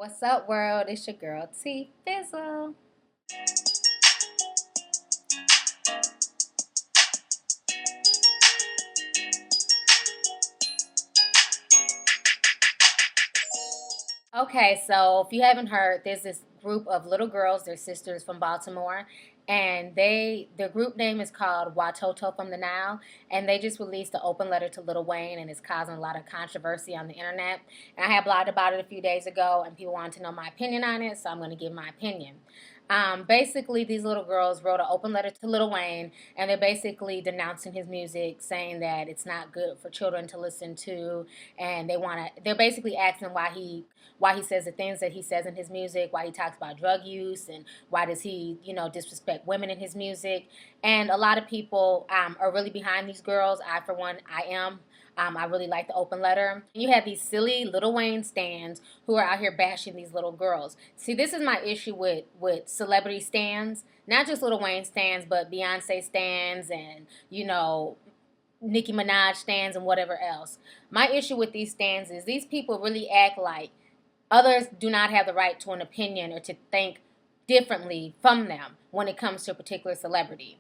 What's up, world? It's your girl T Fizzle. Okay, so if you haven't heard, there's this group of little girls, they're sisters from Baltimore, and their group name is called Watoto From The Nile, and they just released an open letter to Lil Wayne, and it's causing a lot of controversy on the internet. And I had blogged about it a few days ago, and people wanted to know my opinion on it, so I'm going to give my opinion. Basically, these little girls wrote an open letter to Lil Wayne, and they're basically denouncing his music, saying that it's not good for children to listen to, and they're basically asking why he says the things that he says in his music, why he talks about drug use, and why does he, disrespect women in his music. And a lot of people are really behind these girls. I, for one, I am. I really like the open letter. You have these silly Lil Wayne stans who are out here bashing these little girls. See, this is my issue with celebrity stans. Not just Lil Wayne stans, but Beyonce stans and, Nicki Minaj stans and whatever else. My issue with these stans is these people really act like others do not have the right to an opinion or to think differently from them when it comes to a particular celebrity.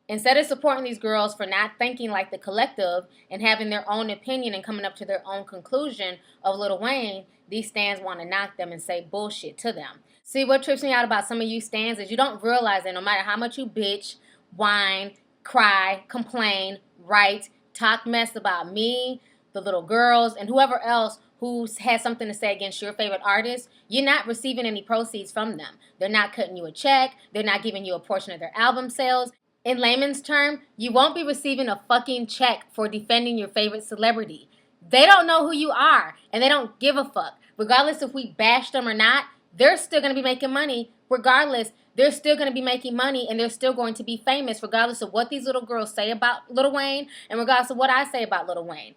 Instead of supporting these girls for not thinking like the collective and having their own opinion and coming up to their own conclusion of Lil Wayne, these stans want to knock them and say bullshit to them. See, what trips me out about some of you stans is you don't realize that no matter how much you bitch, whine, cry, complain, write, talk mess about me, the little girls, and whoever else who has something to say against your favorite artist, you're not receiving any proceeds from them. They're not cutting you a check. They're not giving you a portion of their album sales. In layman's term, you won't be receiving a fucking check for defending your favorite celebrity. They don't know who you are, and they don't give a fuck. Regardless if we bash them or not, they're still going to be making money. Regardless, they're still going to be making money, and they're still going to be famous, regardless of what these little girls say about Lil Wayne, and regardless of what I say about Lil Wayne.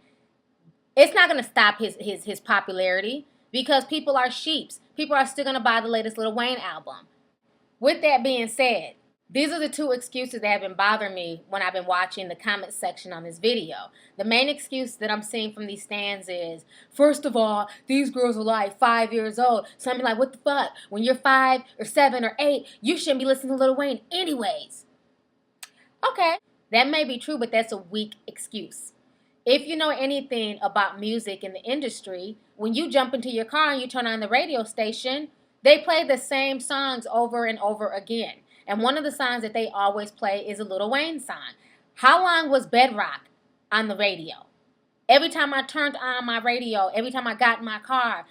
It's not going to stop his popularity, because people are sheeps. People are still going to buy the latest Lil Wayne album. With that being said, these are the two excuses that have been bothering me when I've been watching the comment section on this video. The main excuse that I'm seeing from these stands is, first of all, these girls are like 5 years old. So I'm like, what the fuck? When you're 5 or 7 or 8, you shouldn't be listening to Lil Wayne anyways. Okay, that may be true, but that's a weak excuse. If you know anything about music in the industry, when you jump into your car and you turn on the radio station, they play the same songs over and over again. And one of the songs that they always play is a Lil Wayne song. How long was Bedrock on the radio? Every time I turned on my radio, every time I got in my car,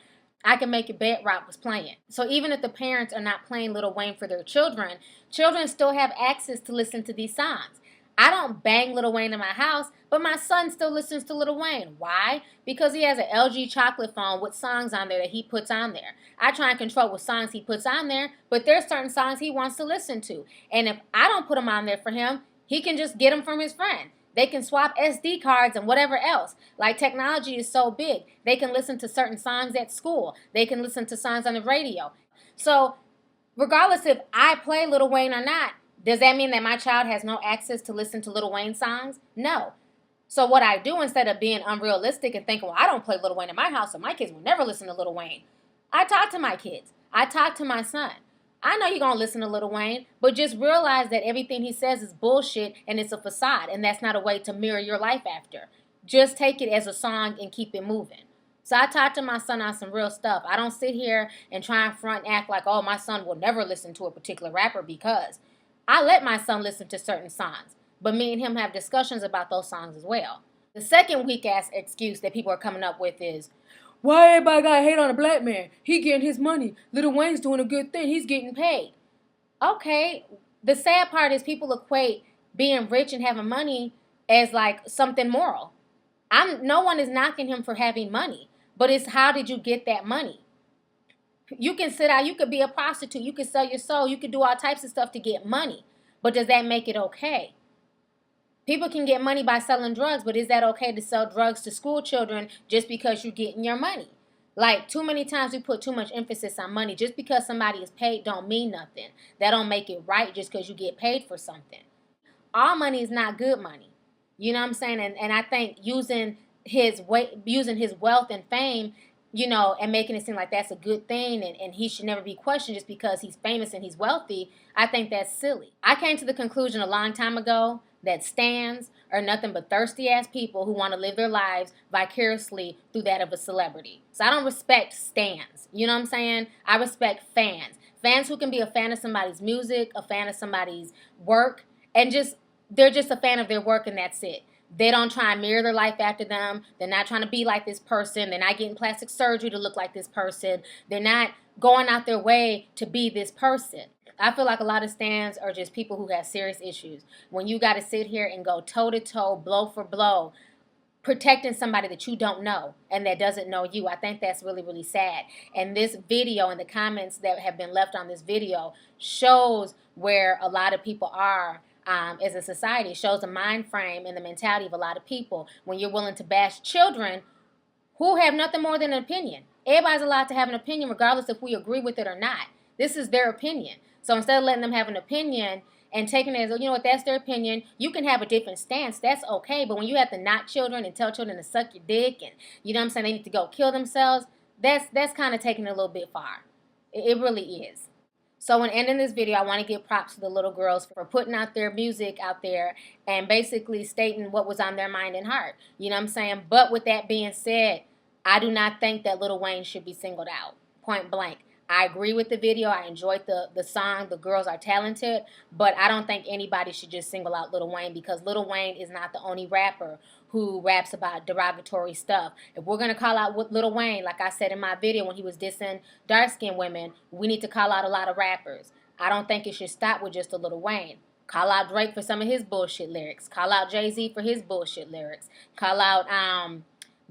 I can make it Bedrock was playing. So even if the parents are not playing Lil Wayne for their children, children still have access to listen to these songs. I don't bang Lil Wayne in my house, but my son still listens to Lil Wayne. Why? Because he has an LG chocolate phone with songs on there that he puts on there. I try and control what songs he puts on there, but there's certain songs he wants to listen to. And if I don't put them on there for him, he can just get them from his friend. They can swap SD cards and whatever else. Like, technology is so big. They can listen to certain songs at school. They can listen to songs on the radio. So regardless if I play Lil Wayne or not, does that mean that my child has no access to listen to Lil Wayne songs? No. So what I do, instead of being unrealistic and thinking, well, I don't play Lil Wayne in my house, so my kids will never listen to Lil Wayne, I talk to my kids. I talk to my son. I know you're going to listen to Lil Wayne, but just realize that everything he says is bullshit and it's a facade, and that's not a way to mirror your life after. Just take it as a song and keep it moving. So I talk to my son on some real stuff. I don't sit here and try and front and act like, oh, my son will never listen to a particular rapper, because I let my son listen to certain songs, but me and him have discussions about those songs as well. The second weak-ass excuse that people are coming up with is, why everybody gotta hate on a black man? He getting his money. Lil Wayne's doing a good thing. He's getting paid. Okay, the sad part is people equate being rich and having money as like something moral. No one is knocking him for having money, but it's how did you get that money? You can sit out, you could be a prostitute, you could sell your soul, you could do all types of stuff to get money. But does that make it okay? People can get money by selling drugs, but is that okay to sell drugs to school children just because you're getting your money? Like, too many times we put too much emphasis on money. Just because somebody is paid don't mean nothing. That don't make it right just because you get paid for something. All money is not good money. You know what I'm saying? And I think using his wealth and fame and making it seem like that's a good thing and he should never be questioned just because he's famous and he's wealthy, I think that's silly. I came to the conclusion a long time ago that stans are nothing but thirsty ass people who want to live their lives vicariously through that of a celebrity. So I don't respect stans. You know what I'm saying? I respect fans. Fans who can be a fan of somebody's music, a fan of somebody's work, and they're just a fan of their work and that's it. They don't try and mirror their life after them. They're not trying to be like this person. They're not getting plastic surgery to look like this person. They're not going out their way to be this person. I feel like a lot of stans are just people who have serious issues. When you got to sit here and go toe to toe, blow for blow, protecting somebody that you don't know and that doesn't know you, I think that's really, really sad. And this video and the comments that have been left on this video shows where a lot of people are as a society. It shows the mind frame and the mentality of a lot of people when you're willing to bash children who have nothing more than an opinion. Everybody's allowed to have an opinion regardless if we agree with it or not. This is their opinion. So instead of letting them have an opinion and taking it as, that's their opinion, you can have a different stance. That's okay. But when you have to knock children and tell children to suck your dick and, they need to go kill themselves, that's kind of taking it a little bit far. It really is. So in ending this video, I want to give props to the little girls for putting out their music out there and basically stating what was on their mind and heart. You know what I'm saying? But with that being said, I do not think that Lil Wayne should be singled out, point blank. I agree with the video. I enjoyed the song. The girls are talented. But I don't think anybody should just single out Lil Wayne because Lil Wayne is not the only rapper who raps about derogatory stuff. If we're going to call out Lil Wayne, like I said in my video when he was dissing dark-skinned women, we need to call out a lot of rappers. I don't think it should stop with just a Lil Wayne. Call out Drake for some of his bullshit lyrics. Call out Jay-Z for his bullshit lyrics. Call out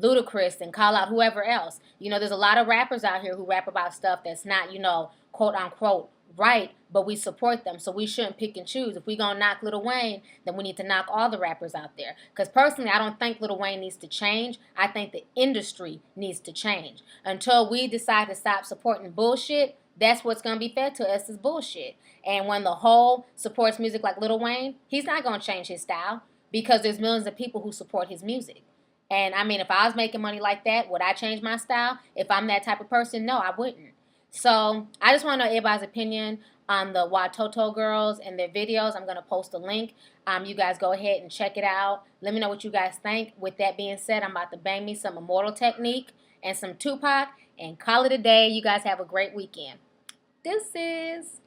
Ludacris and call out whoever else. There's a lot of rappers out here who rap about stuff that's not, quote unquote right, but we support them, so we shouldn't pick and choose. If we gonna knock Lil Wayne, then we need to knock all the rappers out there. Because personally, I don't think Lil Wayne needs to change. I think the industry needs to change. Until we decide to stop supporting bullshit, that's what's gonna be fed to us is bullshit. And when the whole supports music like Lil Wayne, he's not gonna change his style because there's millions of people who support his music. And I mean, if I was making money like that, would I change my style? If I'm that type of person, no, I wouldn't. So I just want to know everybody's opinion on the Watoto girls and their videos. I'm going to post a link. You guys go ahead and check it out. Let me know what you guys think. With that being said, I'm about to bang me some Immortal Technique and some Tupac and call it a day. You guys have a great weekend. Deuces.